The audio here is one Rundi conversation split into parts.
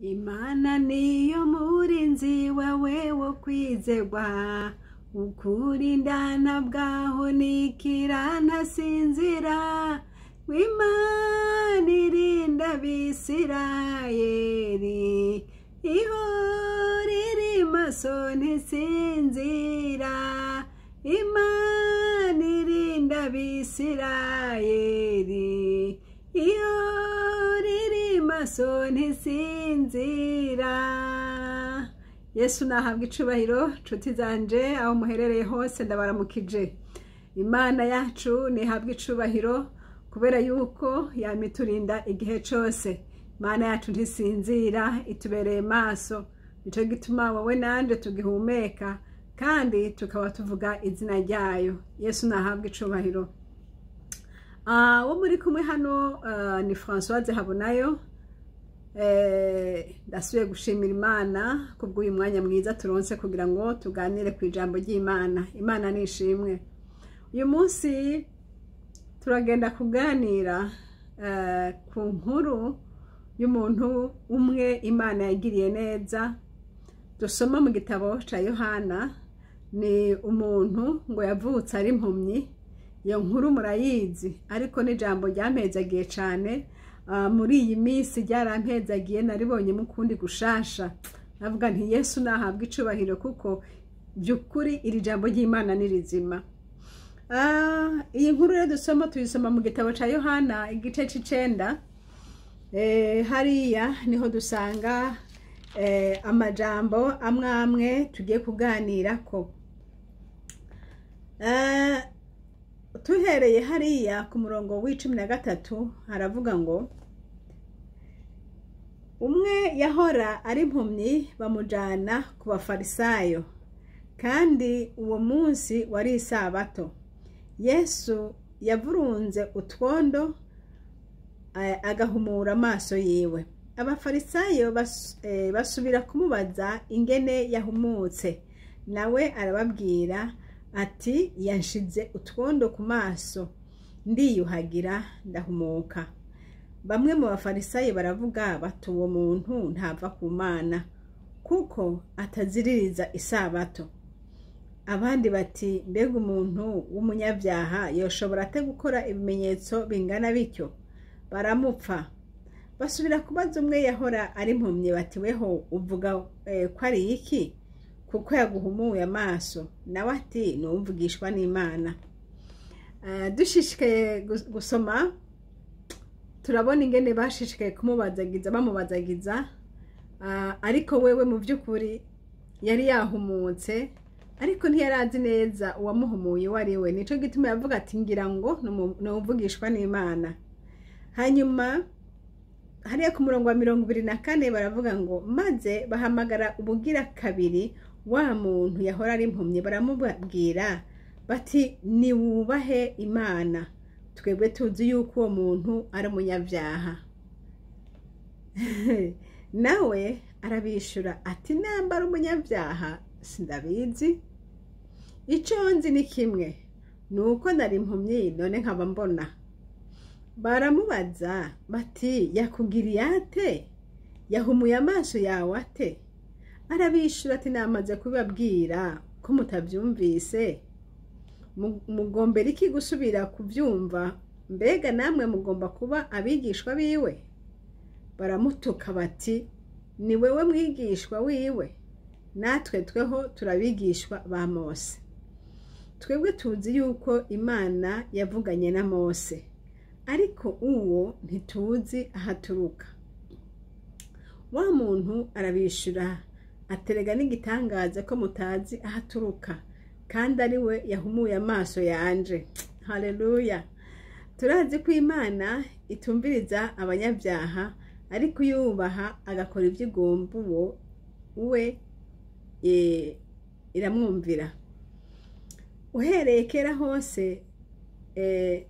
Imana niyo murinzi wawe wo kwizerwa, ukurindana bwaho nikira ntasinzira. Imana irinda Abisirayeli, ihora iri maso ntisinzira. Imana irinda Abisirayeli, ihora iri maso ntisinzira. Yesu nahabwa icubahiro. Nshuti zanje aho muherereye hose ndabaramukije. Imana yacu nihabwa icubahiro kubera yuko yamiturinda igihe cyose. Imana yacu ntisinzira, itubereye maso. Nico gituma wowe nanje tugihumeka kandi tukaba tuvuga izina ryayo. Yesu nahabwa icubahiro. Wo muri kumwe hano ni Françoise Habonayo. Ndasubiye gushimira Imana kubw'uyu mwanya mwiza turonse kugira ngo tuganire ku ijambo ry'Imana. Imana nishimwe. Uyu munsi turagenda kuganira ku nkuru y'umuntu umwe Imana yagiriye neza. Dusoma mu gitabo ca Yohana. Ni umuntu ngo yavutse ari impumyi. Iyo nkuru murayizi, ariko n'ijambo ryampezagiye cyane. Muri iyi minsi ryarampezagiye, naribonye mukundi gushasha. Navuga nti Yesu nahabwa icubahiro kuko byukuri iri jambo ry'Imana ni rizima. Iyi nkuru rero dusoma tuyisoma mu gitabo ca Yohana igice c'9. Hariya niho dusanga amajambo amwe tugiye kuganirako. Tuhereye hariya ku murongo w'13 haravuga ngo umwe yahora ari impumyi bamujana ku bafarisayo, kandi uwo munsi wari isabato. Yesu yavurunze utwondo agahumura amaso yiwe. Abafarisayo basubira kumubaza ingene yahumutse. Nawe arababwira ati, yanshize utwondo ku maso ndiyuhagira ndahumuka. Bamwe mu bafarisayo baravuga bati uwo muntu ntava ku Mana kuko ataziririza isabato. Abandi bati mbega umuntu w'umunyabyaha yoshobora ate gukora ibimenyetso bingana bityo? Baramupfa. Basubira kubaza umwe yahora ari impumyi bati weho uvuga ko ari iki kuko yaguhumuye amaso? Nawe ati numvugishwa n'Imana. Dushishikaye gusoma turabona ingene bashishikaye bamubazagiza, ariko wewe mu by'ukuri yari yahumutse, ariko ntiyarazi neza uwamuhumuye wari we. Nico gituma yavuga ati ngira ngo numvugishwa n'Imana. Hanyuma hariya ku murongo wa 24 baravuga ngo maze bahamagara ubugira kabiri wa muntu yahora ari impumyi, baramubwira bati niwubahe Imana, twebwe tuzi yuko uwo muntu ari umunyabyaha. Nawe arabishura ati nambara umunyabyaha sindabizi. Ico nzi ni kimwe, nuko nari impumyi none nkaba mbona. Baramubaza bati yakugiriye ate? Yahumuye amaso yawe ate? Arabishura ati namaze kubabwira ko mutabyumvise. Mugombera iki gusubira kubyumva? Mbega namwe mugomba kuba abigishwa biwe? Baramutuka bati ni wewe mwigishwa wiwe, natwe tweho turabigishwa ba Mose. Twebwe tuzi yuko Imana yavuganye na Mose, ariko uwo ntituzi ahaturuka. Wa muntu arabishura aterega n'igitangaza ko mutazi ahaturuka, kandi ari we yahumuye amaso yanje. Haleluya. Turazi ko Imana itumviriza abanyabyaha, ariko yubaha agakora iby'igomba we iramwumvira. Uhereye kera hose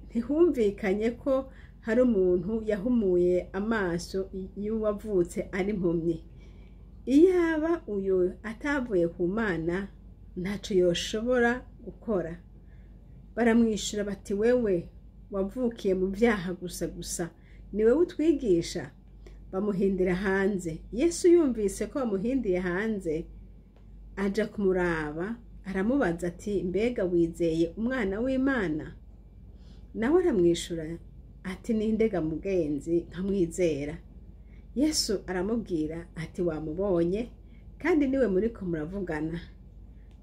ntihumvikanye ko hari umuntu yahumuye amaso y'uwavutse ari impumyi. Iyaba uyu atavuye ku Mana ntaco yoshobora gukora. Baramwishura bati wewe wavukiye mu byaha gusa ni wewe utwigisha. bamuhindira hanze. Yesu yumvise ko bamuhindiye hanze, aja kumuraba, aramubaza ati mbega wizeye umwana w'Imana? Nawe aramwishura ati nindega mugenzi nkamwizera. Yesu aramubwira ati wamubonye kandi niwe muriko muravugana.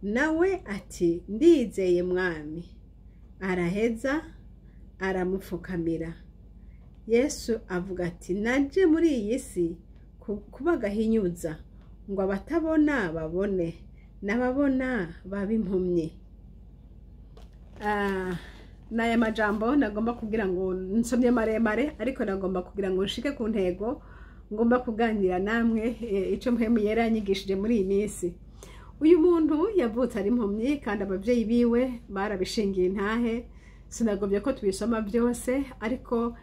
Nawe ati ndizeye mwami. Araheza aramupfukamira. Yesu avuga ati naje muri iyi si kubagahinyuza ngo abatabona babone n'ababona babe impumyi. Naya majambo nagomba kugira ngo nsomye maremare, ariko nagomba kugira ngo nshike ku ntego ngomba kuganira namwe ico mpemu yeranyigishije muri iyi minsi. Uyu muntu yavutse ari impumyi kandi abavyeyi biwe barabishingiye intahe. Sinagomvye ko tubisoma byose, ariko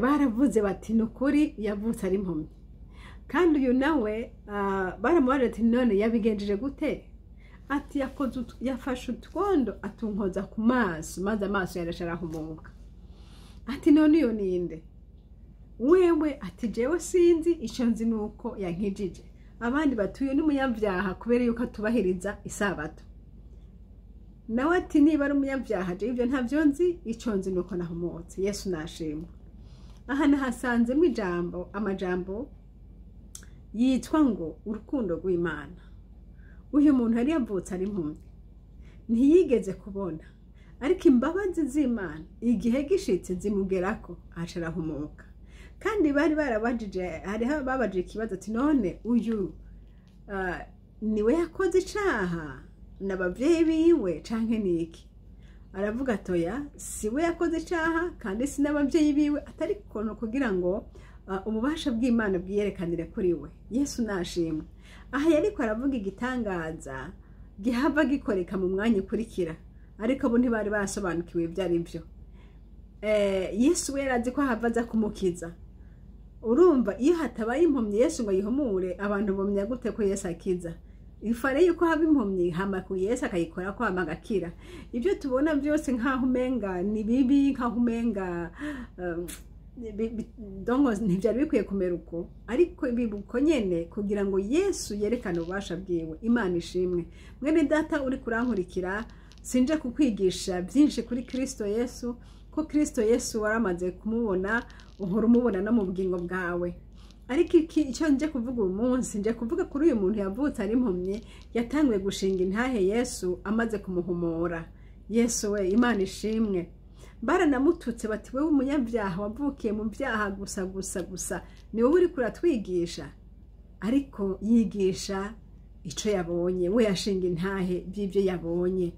baravuze bati nukuri yavutse ari impumyi. Kandi uyu nawe baramubaza ati none yabigenjeje gute? Ati yafashe utwondo atunkoza ku maso, maze amaso yarasharahumuka. Ati none iyo ninde? Wewe ati jewe sinzi, icyo nzi nuko yankijije. Abandi batuye n'umunyabyaha kubera yuko atubahiriza isabato. Nawe ati niba ari umunyabyaha je ibyo ntavyo nzi, icyo nzi nuko nahumutse. Yesu nashimwe. Aha nahasanzemo amajambo yitwa ngo urukundo rw'Imana. Uyu muntu yari yavutse ari impumyi, ntiyigeze kubona, ariko imbabazi z'Imana igihe gishitse zimugerako acarahumuka. Kandi bari barabajije, hariho babajije ikibazo ati none uyu niwe yakoze icaha n'abavyeyi biwe canke niki? Aravuga atoya siwe yakoze icaha kandi si n'abavyeyi biwe, atari kono kugira ngo ububasha bw'Imana bwiyerekanire kuri we. Yesu nashimwe. Aha yariko aravuga igitangaza gihava gikoreka mu mwanya ukurikira, ariko bo ntibari basobanukiwe ibyo ari byo. Yesu we yarazi ko hava aza kumukiza. Urumva iyo hatabaye impumyi Yesu ngo yihumure, abantu bomenya gute ko Yesu akiza? Ifare yuko haba impumyi hama ku Yesu akayikora ko amagakira. Ibyo tubona byose nkaho umenga ni bibi, nkaho umenga dongo ntibyari bikwiye kumera uko, ariko bibuko nyene kugira ngo Yesu yerekane ubasha bwiwe. Imana ishimwe. Mwene data uri kurankurikira, sinje kukwigisha byinshi kuri Kristo Yesu, ko Kristo Yesu waramaze kumubona, uhora umubona no mu bugingo bwawe. Ariko icyo nje kuvuga uyu munsi, nje kuvuga kuri uyu muntu yavutse ari impumyi, yatanguye gushinga intahe Yesu amaze kumuhumura. Yesu we, Imana ishimwe. Baranamututse bati wewe umunyabyaha wavukiye mu byaha gusa niwe uri kuratwigisha. Ariko yigisha ico yabonye, we yashinga intahe by'ibyo yabonye.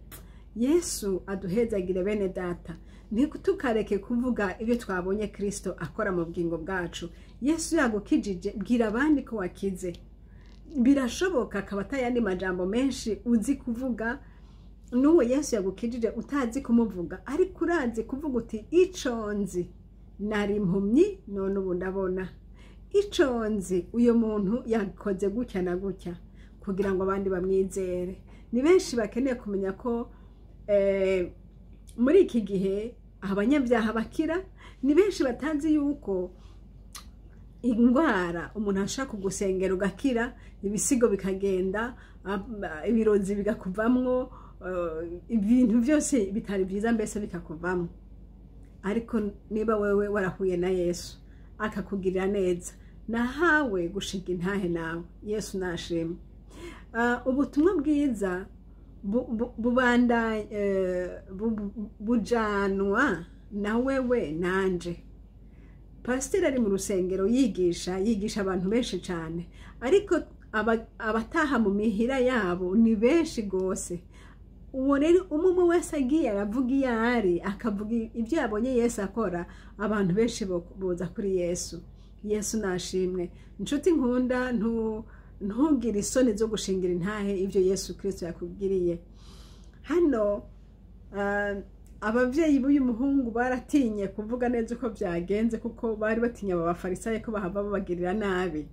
Yesu aduhezagire bene data, ntitukareke kuvuga ibyo twabonye Kristo akora mu bugingo bwacu. Yesu yagukijije, bwira abandi ko wakize. Birashoboka akaba atayandi majambo menshi uzi kuvuga, nuwo Yesu yagukijije utazi kumuvuga, ariko urazi kuvuga uti ico nzi nari impumyi none ubu ndabona. Ico nzi uyo muntu yakoze gutya na gutya, kugira ngo abandi bamwizere. Ni benshi bakeneye kumenya ko muri iki gihe abanyabyaha bakira. Ni benshi batazi yuko indwara umuntu ashaka kugusengera ugakira, ibisigo bikagenda, ibirozi bigakuvamwo, ibintu byose bitari byiza mbese bikakuvamo. Ariko niba wewe warahuye na Yesu akakugirira neza, nahawe gushinga intahe nawe. Yesu nashimwe. Ubutumwa bwiza bujanwa na wewe nanje. Pasiteri ari mu rusengero yigisha abantu benshi cyane, ariko abataha mu mihira yabo ni benshi gose. Uwo rero umwe wese agiye aravuga iyo ari, akavuga ibyo yabonye Yesu akora, abantu benshi boza kuri Yesu. Yesu nashimwe. Inshuti nkunda, ntugire isoni zo gushingira intahe ibyo Yesu Kristo yakubwiriye. Hano abavyeyi b'uyu muhungu baratinye kuvuga neza uko byagenze, kuko bari batinya abafarisayo ko bahava babagirira nabi.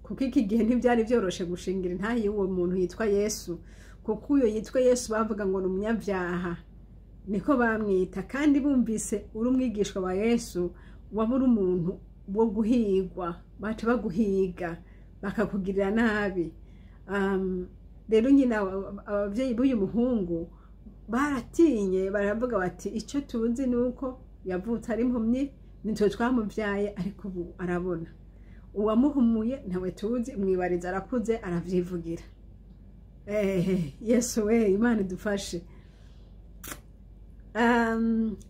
Kuko iki gihe ntibyari byoroshe gushingira intahe y'uwo muntu yitwa Yesu, kuko uyo yitwa Yesu bavuga ngo ni umunyabyaha, niko bamwita. Kandi bumvise uri umwigishwa wa Yesu, wabura umuntu bwo guhigwa, baca baguhiga bakakugirira nabi. Rero nyine abavyeyi b'uyu muhungu baratinye, baravuga bati icyo tuzi nuko yavutse ari impumyi, nitwe twamuvyaye, ariko ubu arabona. Uwamuhumuye ntawe tuzi, mwibariza arakuze aravyivugira. Yesu we, Imana idufashe.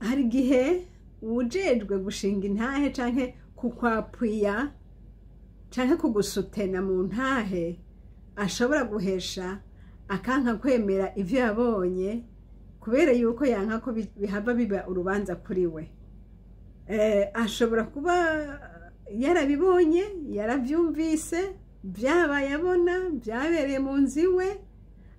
Hari igihe ujejwe gushinga intahe canke kukwapwiya canke kugusutena mu ntahe ashobora guhesha akanka kwemera ivyo yabonye, kubera yuko yanka ko bihava biba urubanza kuri we. Ashobora kuba yarabibonye, yaravyumvise, vyabaye abona, vyabereye mu nzu iwe,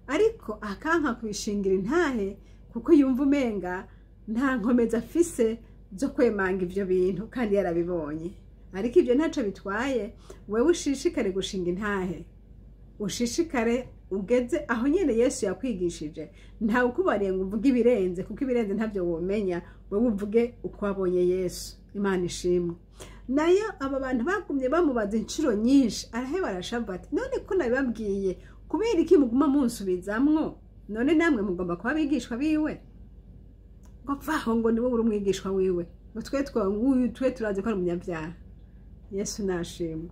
ariko akanka kubishingira intahe kuko yumva umenga nta nkomeza afise zo kwemanga ivyo bintu kandi yarabibonye. Ariko ivyo ntaco bitwaye, wewe ushishikare gushinga intahe, ushishikare ugeze aho nyene Yesu yakwigishije. Ntawe ukubariye ngo uvuge ibirenze, kuko ibirenze ntavyo womenya, wewe uvuge uko wabonye Yesu. Imana ishimwe. Nayo aba bantu bagumye bamubaza incuro nyinshi, araheba arashavuga ati none ko nabibabwiye, kubera iki muguma munsubizamwo? None namwe mugomba kuba abigishwa biwe? Ngo vaho, ngo niwe uri umwigishwa wiwe, ngo twe turazi ko ari umunyabyaha. Yesu nashimwe.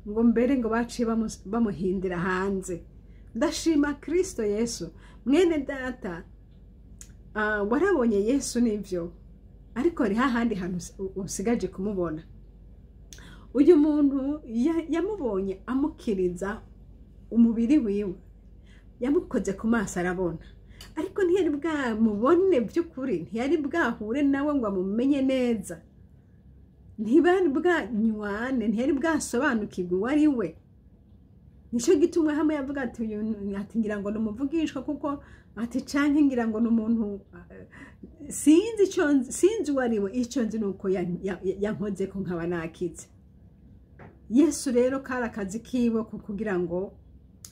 Ngo mbere ngo baciye bamuhindira hanze. Ndashima Kristo Yesu. Mwene data, warabonye Yesu nivyo, ariko hari hahandi hantu usigaje kumubona. Uyu muntu yamubonye amukiriza umubiri wiwe, yamukoze ku maso arabona, ariko ntiyari bwamubone by'ukuri, ntiyari bwahure nawe ngo amumenye neza, ntibari bwanywane, ntiyari bwasobanukirwe uwo ari we. Nico gituma hamwe yavuga ati ati ngira ngo numuvugishwa, kuko ati canke ngira ngo numuntu sinzi uwo ari we, icyo nzi nuko yankoze ko nkaba nakize. Yesu rero kari akazi kiwe kugira ngo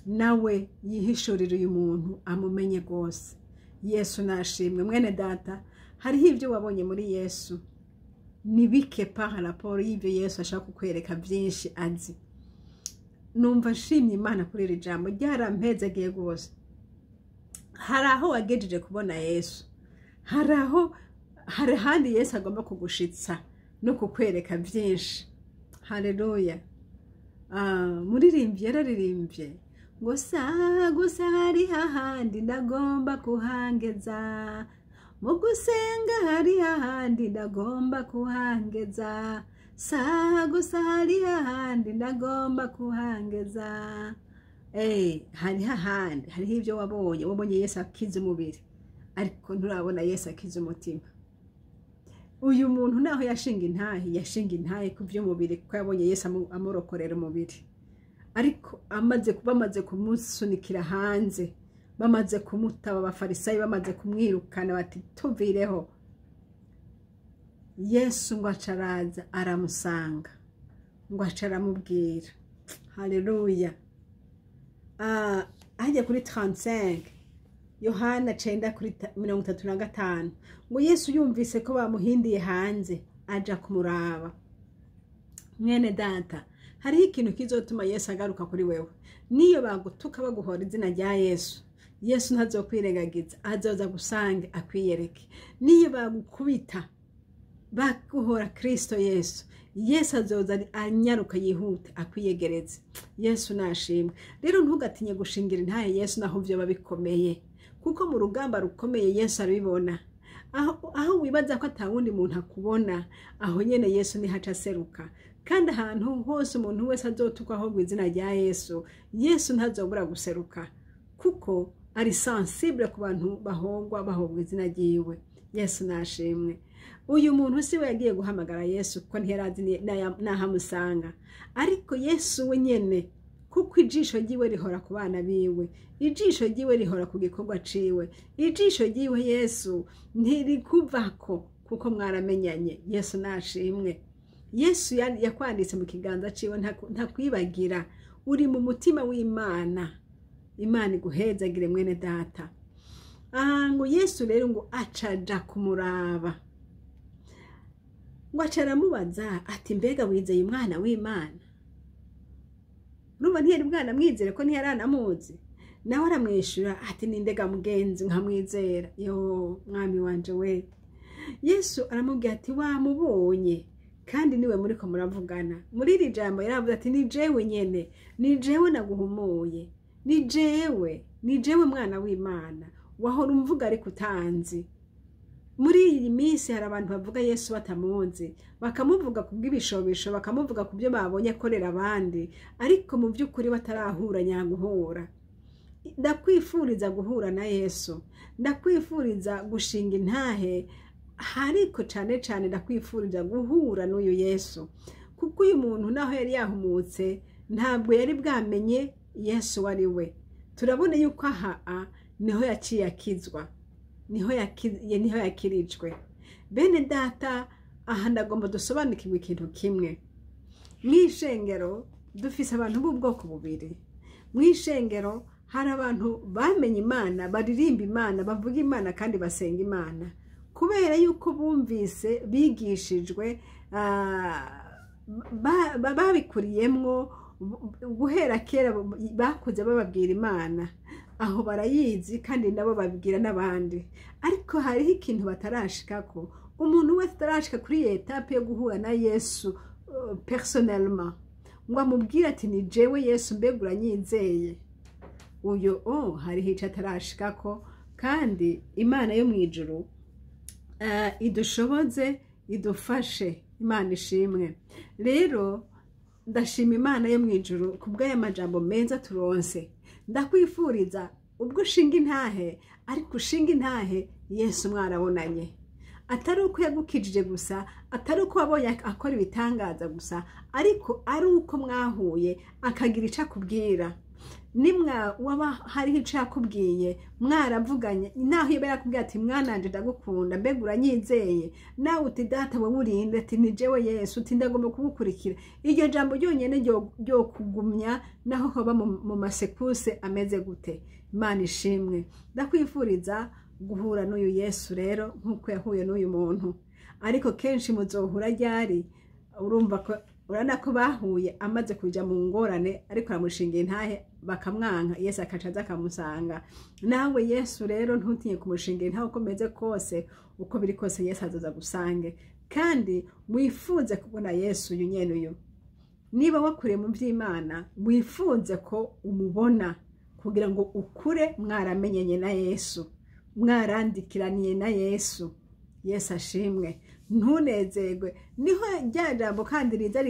nawe yihishurire uyu muntu amumenye rwose. Yesu nashimwe. Mwene data, hariho ibyo wabonye muri Yesu ni bike par rapport y'ibyo Yesu ashaka kukwereka byinshi azi. Numva nshimye Imana kuri iri jambo, ryarampezagiye rwose. Hari aho wagejeje kubona Yesu, hari ahandi Yesu agomba kugushitsa no kukwereka byinshi. Haleluya. Muririmbye yararirimbye ngo gusa hari hahandi ndagomba kuhangeza, mu gusenga hari hahandi ndagomba kuhangeza, gusa hari hahandi ndagomba kuhangeza. Hari hahandi, hariho ibyo wabonye Yesu akiza umubiri, ariko nturabona Yesu akiza umutima. Uyu muntu naho yashinga intahe ku by'umubiri, kuko yabonye Yesu amurokorera umubiri, ariko bamaze kumusunikira hanze, bamaze kumutaba, abafarisayo bamaze kumwirukana bati tuvireho, Yesu ngo acaraza aramusanga, ngo acaramubwira. Haleluya. Ajya kuri 35, Yohana 9:35, ngo Yesu yumvise ko bamuhindiye hanze aja kumuraba. Mwene data, hariho ikintu kizotuma Yesu agaruka kuri wewe. Niyo bagutuka baguhora izina rya Yesu, Yesu ntazokwirengagiza, azoza gusange akwiyereke. Niyo bagukubita baguhora Kristo Yesu, Yesu azoza anyaruka yihuta akwiyegereze. Yesu nashimwe. Rero ntugatinye gushingira intahe Yesu naho byo babikomeye, kuko mu rugamba rukomeye Yesu arabibona. Aho wibaza ko atawundi muntu akubona, aho nyene Yesu ni haca seruka. Kandi ahantu hose umuntu wese azotukwaho gwizina rya Yesu, Yesu ntazobura guseruka, kuko ari sensible ku bantu bahogwa izina ryiwe. Yesu nashimwe. Uyu muntu si we yagiye guhamagara Yesu, kuko ntiyarazi nahamusanga, ariko Yesu we nyene, kuko ijisho ryiwe rihora ku bana biwe, ijisho ryiwe rihora ku gikorwa ciwe, ijisho ryiwe Yesu ntirikuvako, kuko mwaramenyanye. Yesu nashimwe. Yesu yakwanditse mu kiganza ciwe, ntakwibagira, uri mu mutima w'Imana. Imana iguhezagire mwene data. Ngo Yesu rero ngo acaja kumuraba, ngo aca aramubaza ati mbega wizeye umwana w'Imana? Urumva ntiyari bwana mwizere ko ntiyari anamuzi. Nawe aramwishyura ati nindega mugenzi nkamwizera. Yo mwami wanje we. Yesu aramubwira ati wamubonye kandi niwe muriko muravugana. Muri iri jambo yaravuze ati ni jewe nyene, ni jewe naguhumuye, ni jewe mwana w'Imana wahora umvuga ariko utanzi. Muri iyi minsi hari abantu bavuga Yesu batamuzi, bakamuvuga kubw'ibishobisho, bakamuvuga kubyo babonye akorera abandi, ariko mu by'ukuri batarahura nyaguhura. Ndakwifuriza guhura na Yesu, ndakwifuriza gushinga intahe, hariko cyane cyane ndakwifuriza guhura n'uyu Yesu, kuko uyu muntu naho yari yahumutse ntabwo yari bwamenye Yesu wari we. Turabona yuko aha niho yaciye akizwa, niho yakirijwe. Bene data, aha ndagomba dusobanukirwe ikintu kimwe. Mw'ishengero dufise abantu b'ubwoko bubiri. Mw'ishengero hari abantu bamenye Imana, baririmba Imana, bavuga Imana kandi basenga Imana, kubera yuko bumvise bigishijwe, babikuriyemwo guhera kera, bakuze bababwira Imana, aho barayizi kandi nabo babwira n'abandi. Ariko hariho ikintu batarashikako. Umuntu wese atarashika kuri etape yo guhura na Yesu personnellement, ngo amubwire ati ni jewe Yesu mbega uranyizeye, uyo hariho ico atarashikako. Kandi Imana yo mw'ijuru idushoboze, idufashe. Imana ishimwe. Rero ndashima Imana yo mw'ijuru kubw'aya majambo meza turonse. Ndakwifuriza ubwo ushinga intahe, ariko ushinga intahe Yesu mwarabonanye. Atari uko yagukijije gusa, atari uko wabonye akora ibitangaza gusa, ariko ari uko mwahuye akagira ico akubwira. Nimwa waba hariho ico yakubwiye, mwaravuganye, naho yaba yakubwiye ati mwananje ndagukunda mbega uranyizeye, nawe uti data wowe urinde, ati ni jewe Yesu, uti ndagomba kugukurikira. Iryo jambo ryonyene ryo kugumya naho hoba mu masekuse ameze gute. Imana ishimwe. Ndakwifuriza guhura n'uyu Yesu rero nkuko yahuye n'uyu muntu. Ariko kenshi muzohura ryari, urumva ko urana ko bahuye amaze kuja mu ngorane, ariko aramushinga intahe bakamwanka, Yesu akacaza akamusanga. Nawe Yesu rero ntutinye kumushinga intahe uko meze kose, uko biri kose Yesu azoza gusange. Kandi wifuze kubona Yesu uyu nyene uyu. Niba wakuriye mu by'Imana, wifuze ko umubona kugira ngo ukure mwaramenyanye na Yesu, mwarandikiraniye na Yesu. Yesu ashimwe. Ntunezerwe. Niho ryajambo kandi riza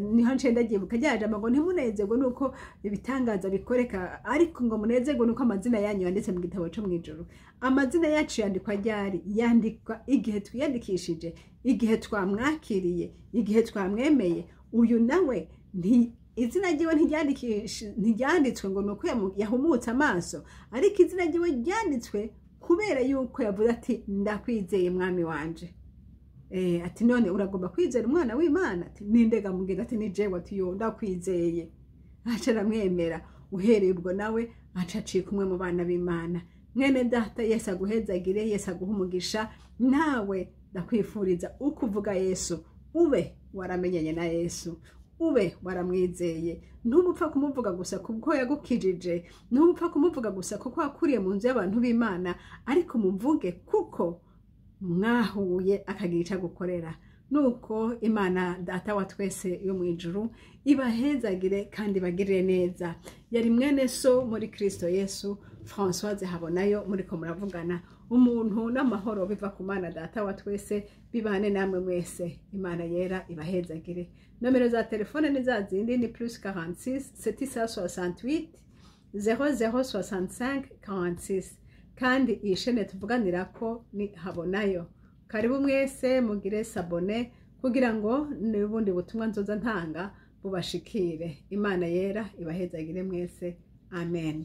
niho ncenda gibuka ryajambo ngo ntimunezerwe nuko ibitangaza bikoreka, ariko ngo munezerwe nuko amazina yanyu yanditse mu gitabo cyo mw'ijuru. Amazina yacu yandikwa ryari? Yandikwa igihe twiyandikishije, igihe twamwakiriye, igihe twamwemeye. Uyu nawe izina ryiwe ntiryanditswe ngo nuko yahumutse amaso, ariko izina ryiwe ryanditswe kubera yuko yavuze ati ndakwizeye mwami wanje. Ati none uragomba kwizera umwana w'Imana? Ati nindega mugira, ati ni jewe, ati yo ndakwizeye. Aca aramwemera. Uhereye ubwo nawe aca acika umwe mu bana b'Imana. Mwene data, Yesu aguhezagire, Yesu aguha umugisha. Nawe ndakwifuriza ukuvuga Yesu, ube waramenyanye na Yesu, ube waramwizeye. Ntubupfa kumuvuga gusa kuko yagukijije, ntubupfa kumuvuga gusa kuko wakuriye mu nzu y'abantu b'Imana, ariko muvuge kuko mwahuye akagira ico gukorera. Nuko Imana data wa twese yo mw'ijuru ibahezagire kandi bagirire neza. Yari mwene so muri Kristo Yesu, Françoise Habonayo, muriko muravugana. Umuntu n'amahoro biva ku Mana data wa twese bibane namwe mwese. Imana yera ibahezagire. Nomero za telefone ni za zindi, ni +46 768 0065 46. Kandi iyi shene tuvuganira ko ni Habonayo. Karibu mwese mugire sabone kugira ngo n'ubundi butumwa nzoza ntanga bubashikire. Imana yera ibahezagire mwese. Amen.